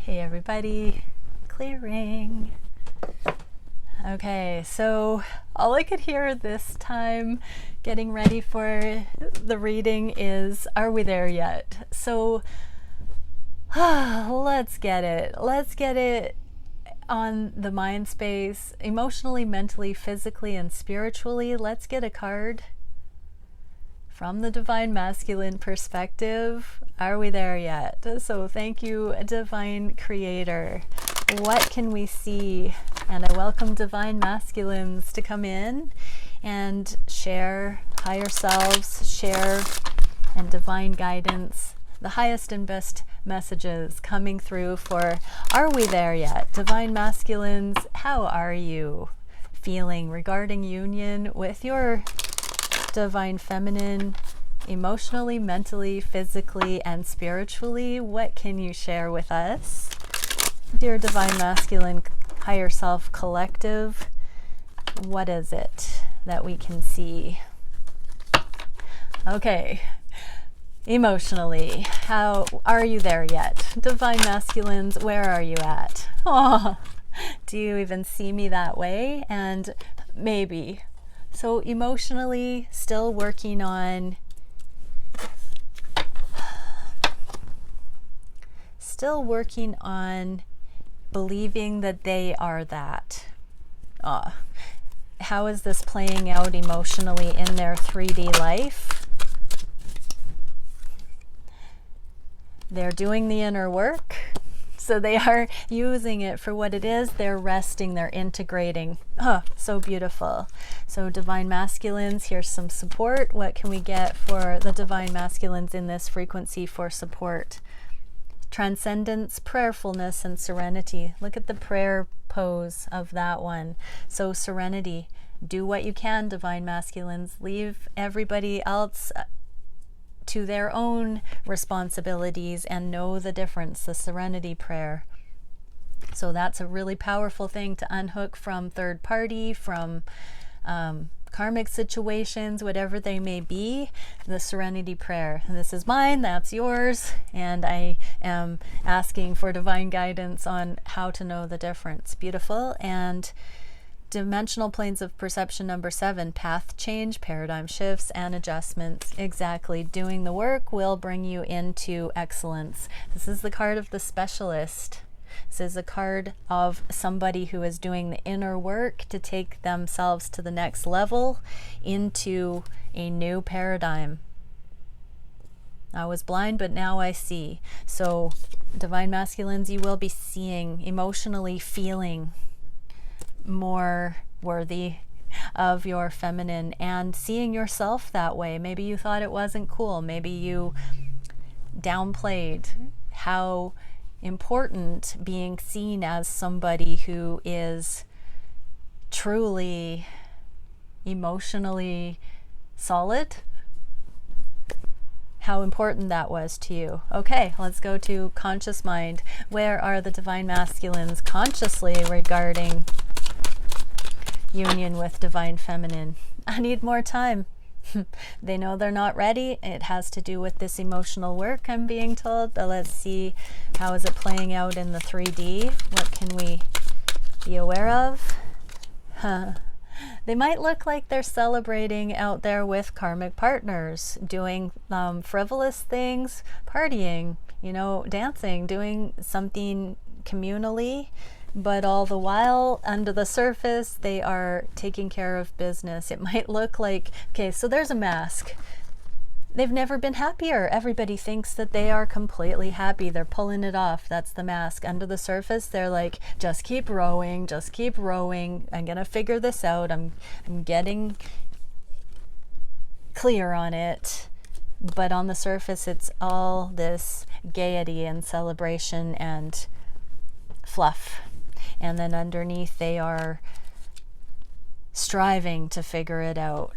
Hey everybody, clearing. Okay, so all I could hear this time getting ready for the reading is, are we there yet? So let's get it. Let's get it on the mind space, emotionally, mentally, physically, and spiritually. Let's get a card from the Divine Masculine perspective. Are we there yet? So thank you, Divine Creator. What can we see? And I welcome Divine Masculines to come in and share higher selves, share and divine guidance, the highest and best messages coming through for Are We There Yet? Divine Masculines, how are you feeling regarding union with your Divine Feminine, emotionally, mentally, physically, and spiritually? What can you share with us? Dear Divine Masculine Higher Self Collective, what is it that we can see? Okay, emotionally, how are you there yet? Divine Masculines, where are you at? Oh, do you even see me that way? And maybe. So emotionally, still working on believing that they are that. How is this playing out emotionally in their 3D life? They're doing the inner work, so they are using it for what it is. They're resting, they're integrating. So beautiful. So Divine Masculines, here's some support. What can we get for the Divine Masculines in this frequency for support? Transcendence, prayerfulness, and serenity. Look at the prayer pose of that one. So serenity. Do what you can, Divine Masculines. Leave everybody else to their own responsibilities and know the difference, the serenity prayer. So that's a really powerful thing to unhook from third party, from karmic situations, whatever they may be, the serenity prayer. This is mine, that's yours, and I am asking for divine guidance on how to know the difference. Beautiful. And dimensional planes of perception number 7, path change, paradigm shifts, and adjustments. Exactly. Doing the work will bring you into excellence. This is the card of the specialist. This is a card of somebody who is doing the inner work to take themselves to the next level into a new paradigm. I was blind, but now I see. So, Divine Masculines, you will be seeing, emotionally feeling more worthy of your feminine and seeing yourself that way. Maybe you thought it wasn't cool. Maybe you downplayed how important being seen as somebody who is truly emotionally solid, how important that was to you. Okay, let's go to conscious mind. Where are the Divine Masculines consciously regarding union with Divine Feminine? I need more time. They know they're not ready. It has to do with this emotional work, I'm being told. But let's see, how is it playing out in the 3D? What can we be aware of? They might look like they're celebrating out there with karmic partners, doing frivolous things, partying, dancing, doing something communally. But all the while, under the surface, they are taking care of business. It might look like, okay, so there's a mask. They've never been happier. Everybody thinks that they are completely happy. They're pulling it off. That's the mask. Under the surface, they're like, just keep rowing, just keep rowing. I'm going to figure this out. I'm getting clear on it. But on the surface, it's all this gaiety and celebration and fluff. And then underneath, they are striving to figure it out.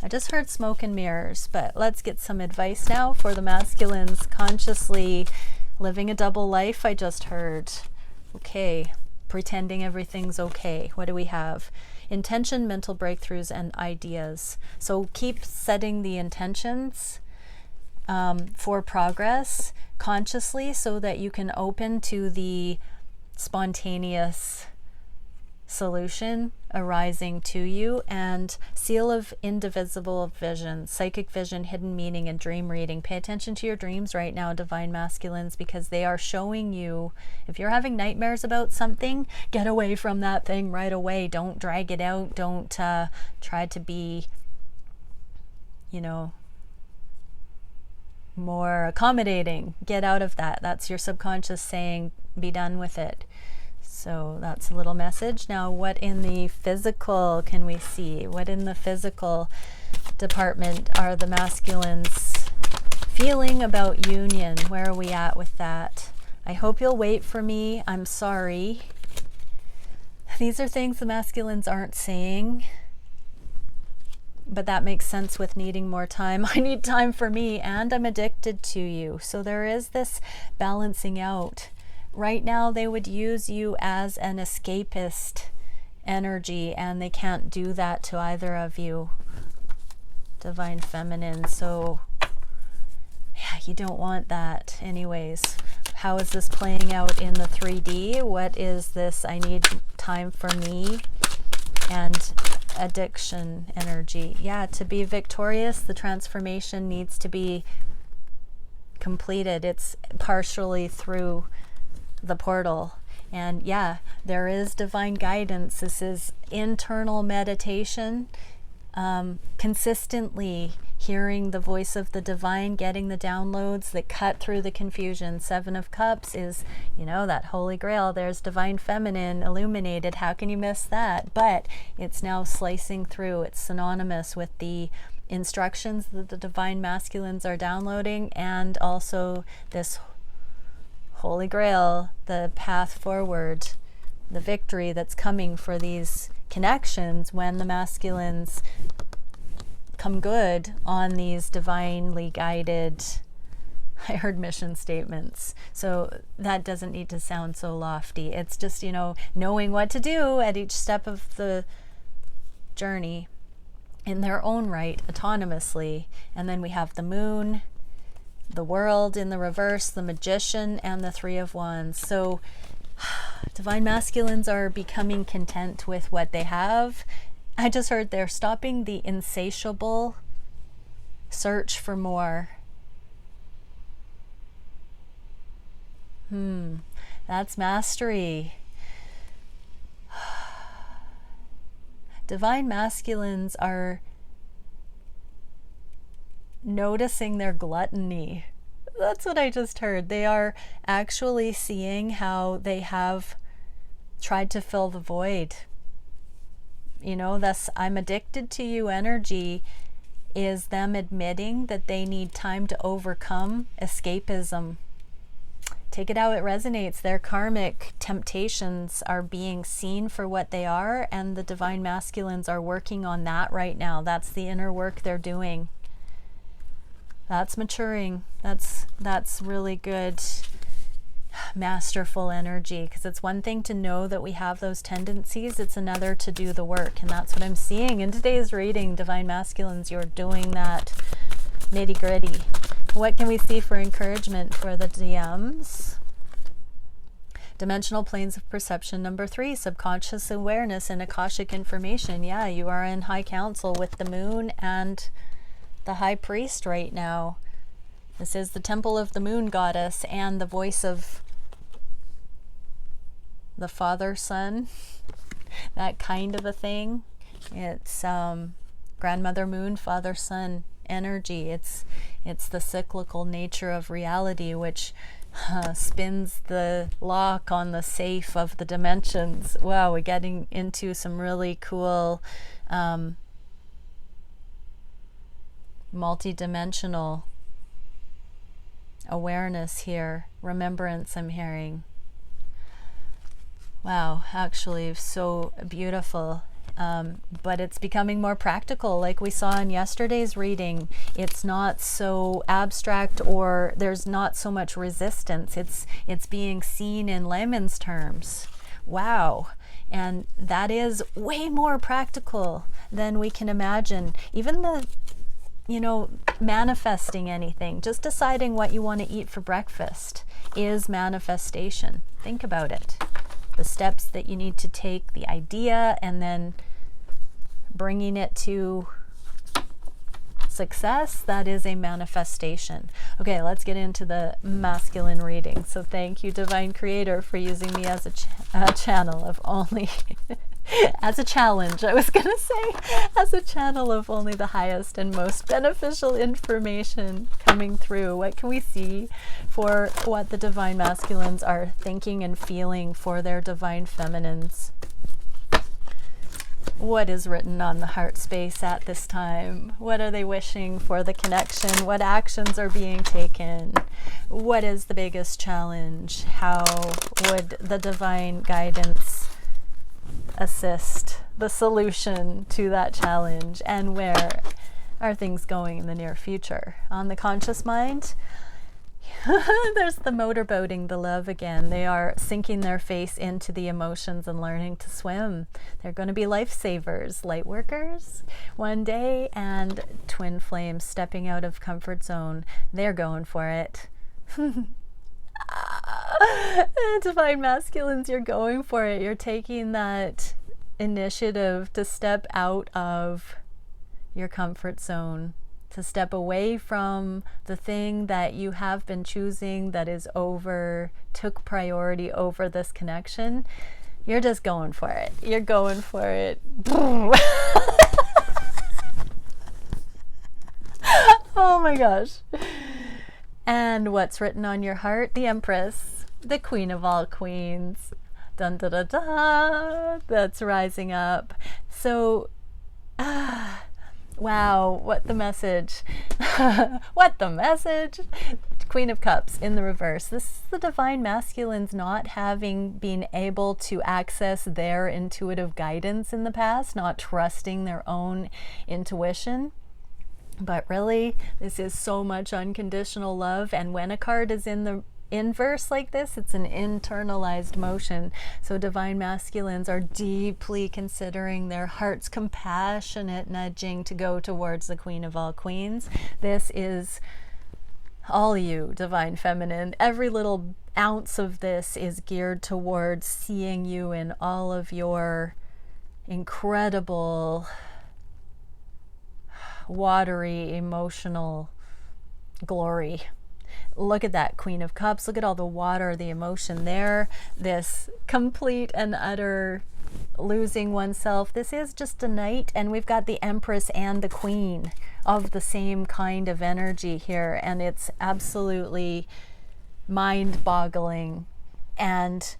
I just heard smoke and mirrors, but let's get some advice now for the masculines consciously living a double life. I just heard, okay, pretending everything's okay. What do we have? Intention, mental breakthroughs, and ideas. So keep setting the intentions. for progress consciously, so that you can open to the spontaneous solution arising to you. And seal of indivisible vision, psychic vision, hidden meaning, and dream reading. Pay attention to your dreams right now, divine masculines, because they are showing you, if you're having nightmares about something, get away from that thing right away. Don't drag it out. Don't try to be, you know, more accommodating. Get out of that. That's your subconscious saying, be done with it. So that's a little message. Now, what in the physical can we see? What in the physical department are the masculines feeling about union? Where are we at with that? I hope you'll wait for me. I'm sorry. These are things the masculines aren't saying, but that makes sense with needing more time. I need time for me, and I'm addicted to you. So there is this balancing out. Right now, they would use you as an escapist energy, and they can't do that to either of you, divine feminine. So yeah, you don't want that anyways. How is this playing out in the 3D? What is this? I need time for me and addiction energy. Yeah, to be victorious, the transformation needs to be completed. It's partially through the portal. And yeah, there is divine guidance. This is internal meditation, consistently hearing the voice of the divine, getting the downloads that cut through the confusion. 7 of Cups is, you know, that holy grail. There's divine feminine illuminated. How can you miss that? But it's now slicing through. It's synonymous with the instructions that the divine masculines are downloading, and also this holy grail, the path forward, the victory that's coming for these connections when the masculines come good on these divinely guided, I heard mission statements. So that doesn't need to sound so lofty. It's just, you know, knowing what to do at each step of the journey in their own right, autonomously. And then we have the moon, the world in the reverse, the magician, and the 3 of Wands. So divine masculines are becoming content with what they have. I just heard they're stopping the insatiable search for more. That's mastery. Divine masculines are noticing their gluttony. That's what I just heard. They are actually seeing how they have tried to fill the void. You know, that's I'm addicted to you energy is them admitting that they need time to overcome escapism. Take it how it resonates. Their karmic temptations are being seen for what they are, and the divine masculines are working on that right now. That's the inner work they're doing. That's maturing. That's really good, masterful energy, because it's one thing to know that we have those tendencies. It's another to do the work, and that's what I'm seeing in today's reading. Divine masculines, you're doing that nitty gritty. What can we see for encouragement for the DMs? Dimensional planes of perception number 3, subconscious awareness and Akashic information. Yeah, you are in high council with the moon and the high priest right now. This is the temple of the moon goddess and the voice of the father son, that kind of a thing. It's grandmother moon, father son energy. It's the cyclical nature of reality, which spins the lock on the safe of the dimensions. Wow, we're getting into some really cool multi-dimensional awareness here. Remembrance, I'm hearing. Wow, actually so beautiful. But it's becoming more practical, like we saw in yesterday's reading. It's not so abstract, or there's not so much resistance. It's being seen in layman's terms. Wow. And that is way more practical than we can imagine. Even the you know, manifesting anything. Just deciding what you want to eat for breakfast is manifestation. Think about it. The steps that you need to take, the idea, and then bringing it to success, that is a manifestation. Okay, let's get into the masculine reading. So thank you, Divine Creator, for using me as a channel of only as a challenge, I was gonna say, as a channel of only the highest and most beneficial information coming through. What can we see for what the divine masculines are thinking and feeling for their divine feminines? What is written on the heart space at this time? What are they wishing for the connection? What actions are being taken? What is the biggest challenge? How would the divine guidance assist the solution to that challenge? And where are things going in the near future? On the conscious mind, there's the motorboating, the love again. They are sinking their face into the emotions and learning to swim. They're going to be lifesavers, light workers one day, and twin flames stepping out of comfort zone. They're going for it. Divine masculines, you're going for it. You're taking that initiative to step out of your comfort zone, to step away from the thing that you have been choosing that is took priority over this connection. You're just going for it. You're going for it. Oh my gosh. And what's written on your heart? The Empress, the Queen of all queens. Dun da da da. That's rising up. So, wow, what the message. What the message. Queen of Cups in the reverse. This is the divine masculines not having been able to access their intuitive guidance in the past, not trusting their own intuition. But really, this is so much unconditional love. And when a card is in the inverse like this, it's an internalized motion. So divine masculines are deeply considering their heart's compassionate nudging to go towards the Queen of all queens. This is all you, divine feminine. Every little ounce of this is geared towards seeing you in all of your incredible, watery, emotional glory. Look at that Queen of Cups. Look at all the water, the emotion there. This complete and utter losing oneself. This is just a night, and we've got the Empress and the Queen of the same kind of energy here, and it's absolutely mind-boggling. And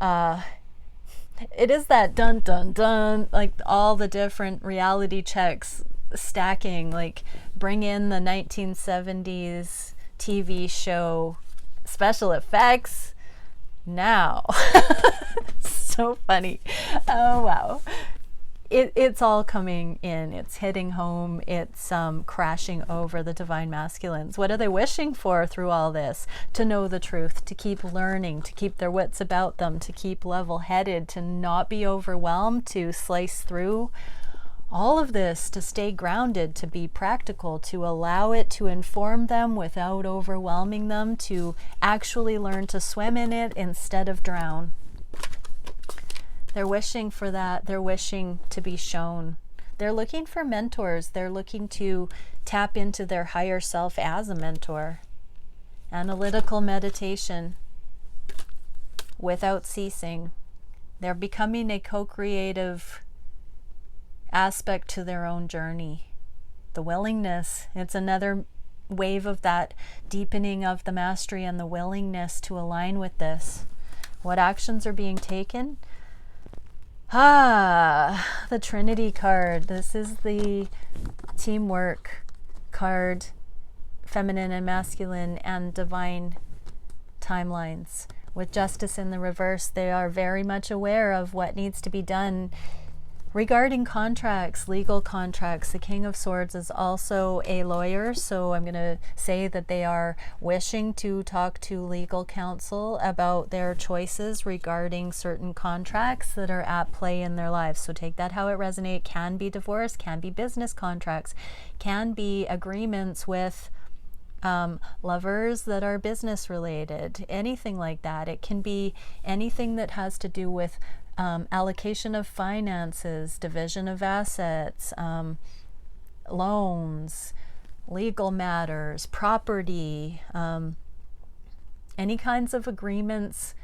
it is that dun dun dun, like all the different reality checks stacking, like bring in the 1970s TV show special effects now. So funny. Oh wow. It's all coming in. It's hitting home. It's crashing over the divine masculines. What are they wishing for through all this? To know the truth, to keep learning, to keep their wits about them, to keep level-headed, to not be overwhelmed, to slice through all of this, to stay grounded, to be practical, to allow it to inform them without overwhelming them, to actually learn to swim in it instead of drown. They're wishing for that. They're wishing to be shown. They're looking for mentors. They're looking to tap into their higher self as a mentor. Analytical meditation without ceasing. They're becoming a co-creative aspect to their own journey. The willingness, it's another wave of that deepening of the mastery and the willingness to align with this. What actions are being taken? The Trinity card. This is the teamwork card, feminine and masculine and divine timelines. With Justice in the reverse, they are very much aware of what needs to be done Regarding contracts, legal contracts, the King of Swords is also a lawyer, so I'm going to say that they are wishing to talk to legal counsel about their choices regarding certain contracts that are at play in their lives. So take that how it resonates. Can be divorce, can be business contracts, can be agreements with lovers that are business related, anything like that. It can be anything that has to do with allocation of finances, division of assets, loans, legal matters, property, any kinds of agreements.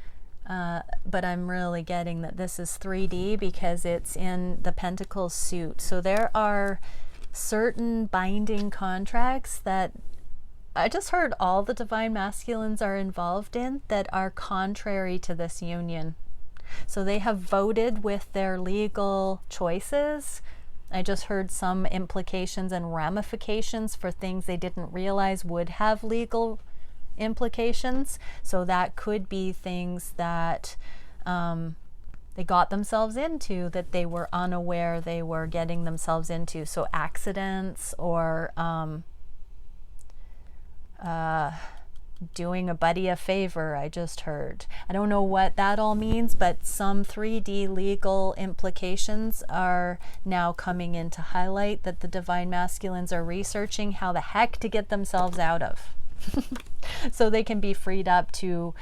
But I'm really getting that this is 3D because it's in the Pentacles suit. So there are certain binding contracts that I just heard all the divine masculines are involved in that are contrary to this union. So they have voted with their legal choices. I just heard some implications and ramifications for things they didn't realize would have legal implications. So that could be things that they got themselves into that they were unaware they were getting themselves into. So accidents or doing a buddy a favor, I just heard. I don't know what that all means, but some 3D legal implications are now coming in to highlight that the divine masculines are researching how the heck to get themselves out of. So they can be freed up to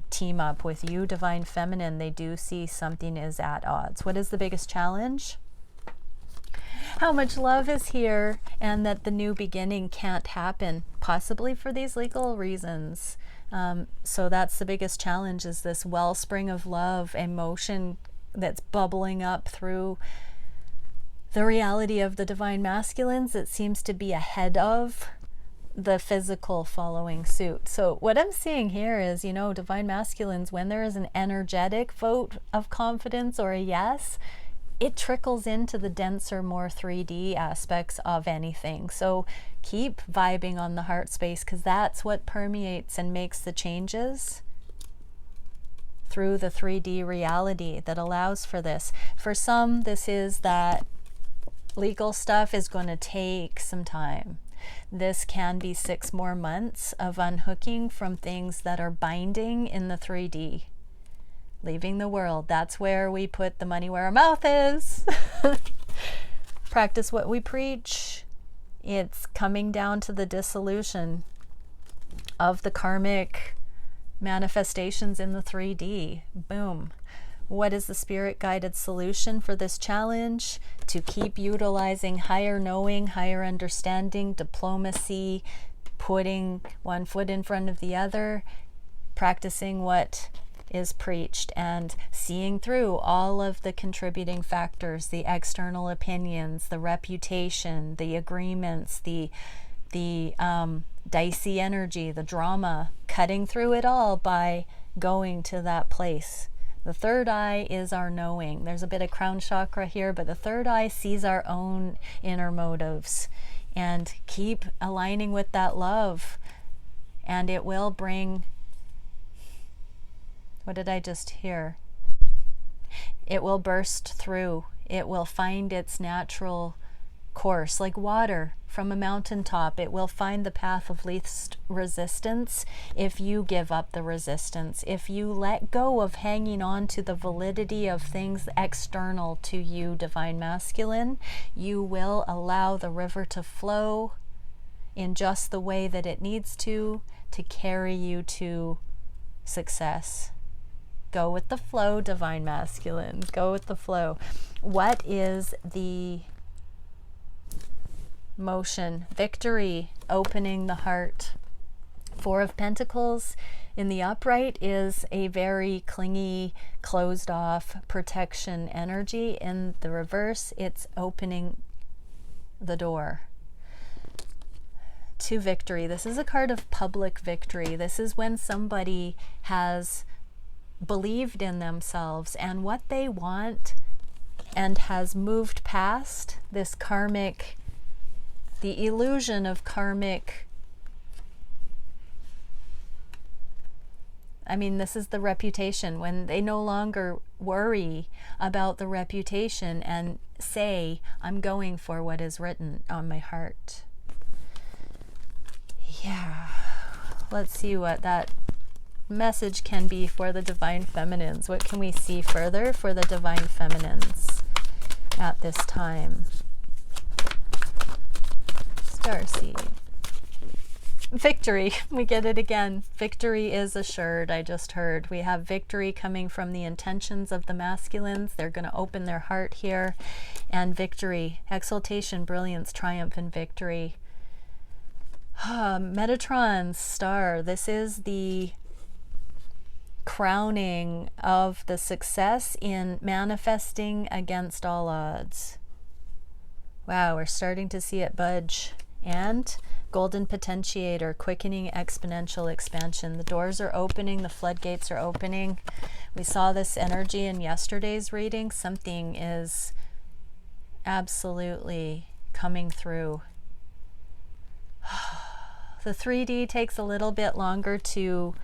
team up with you, divine feminine. They do see something is at odds. What is the biggest challenge? How much love is here, and that the new beginning can't happen, possibly for these legal reasons. So that's the biggest challenge, is this wellspring of love, emotion that's bubbling up through the reality of the divine masculines. It seems to be ahead of the physical following suit. So what I'm seeing here is, you know, divine masculines, when there is an energetic vote of confidence or a yes, it trickles into the denser, more 3D aspects of anything. So keep vibing on the heart space, because that's what permeates and makes the changes through the 3D reality that allows for this. For some, this is that legal stuff is going to take some time. This can be 6 more months of unhooking from things that are binding in the 3D. Leaving the world. That's where we put the money where our mouth is. Practice what we preach. It's coming down to the dissolution of the karmic manifestations in the 3D. Boom. What is the spirit guided solution for this challenge? To keep utilizing higher knowing, higher understanding, diplomacy, putting one foot in front of the other, practicing what is preached, and seeing through all of the contributing factors, the external opinions, the reputation, the agreements, the dicey energy, the drama, cutting through it all by going to that place. The third eye is our knowing. There's a bit of crown chakra here, but the third eye sees our own inner motives. And keep aligning with that love, and it will bring, what did I just hear? It will burst through. It will find its natural course, like water from a mountaintop. It will find the path of least resistance if you give up the resistance. If you let go of hanging on to the validity of things external to you, divine masculine, you will allow the river to flow in just the way that it needs to carry you to success. Go with the flow, divine masculine. Go with the flow. What is the motion? Victory, opening the heart. 4 of Pentacles in the upright is a very clingy, closed off protection energy. In the reverse, it's opening the door to victory. This is a card of public victory. This is when somebody has believed in themselves and what they want and has moved past this karmic, the illusion of karmic I mean, this is the reputation. When they no longer worry about the reputation and say, I'm going for what is written on my heart. Yeah. Let's see what that message can be for the divine feminines. What can we see further for the divine feminines at this time? Starseed. Victory. We get it again. Victory is assured. I just heard. We have victory coming from the intentions of the masculines. They're going to open their heart here. And victory. Exaltation, brilliance, triumph, and victory. Metatron's star. This is the crowning of the success in manifesting against all odds. Wow, we're starting to see it budge. And golden potentiator, quickening exponential expansion. The doors are opening, the floodgates are opening. We saw this energy in yesterday's reading. Something is absolutely coming through. The 3D takes a little bit longer to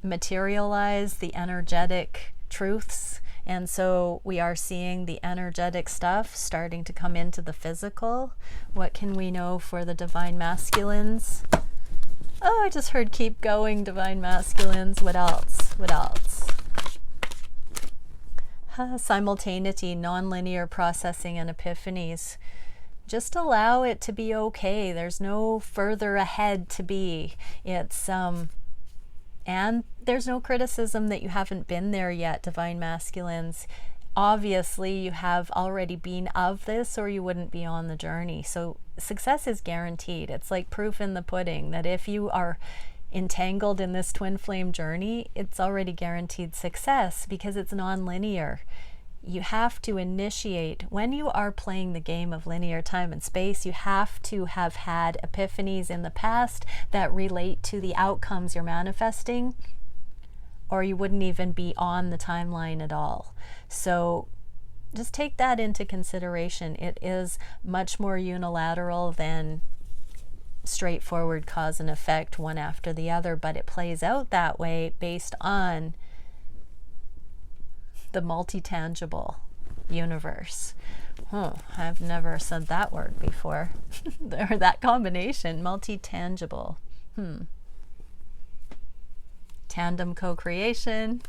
materialize the energetic truths, and so we are seeing the energetic stuff starting to come into the physical. What can we know for the divine masculines? Oh, I just heard keep going, divine masculines. What else? What else? Simultaneity, non-linear processing, and epiphanies. Just allow it to be okay. There's no further ahead to be. It's and there's no criticism that you haven't been there yet, divine masculines. Obviously, you have already been of this, or you wouldn't be on the journey. So success is guaranteed. It's like proof in the pudding that if you are entangled in this twin flame journey, it's already guaranteed success because it's non-linear. You have to initiate. When you are playing the game of linear time and space, you have to have had epiphanies in the past that relate to the outcomes you're manifesting, or you wouldn't even be on the timeline at all. So just take that into consideration. It is much more unilateral than straightforward cause and effect, one after the other, but it plays out that way based on the multi-tangible universe. I've never said that word before. Or that combination, multi-tangible. Tandem co-creation.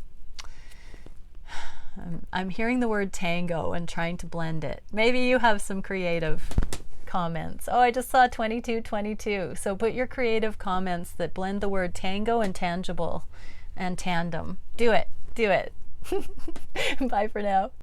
I'm hearing the word tango and trying to blend it. Maybe you have some creative comments. Oh, I just saw 2222. So put your creative comments that blend the word tango and tangible and tandem. Do it. Do it. Bye for now.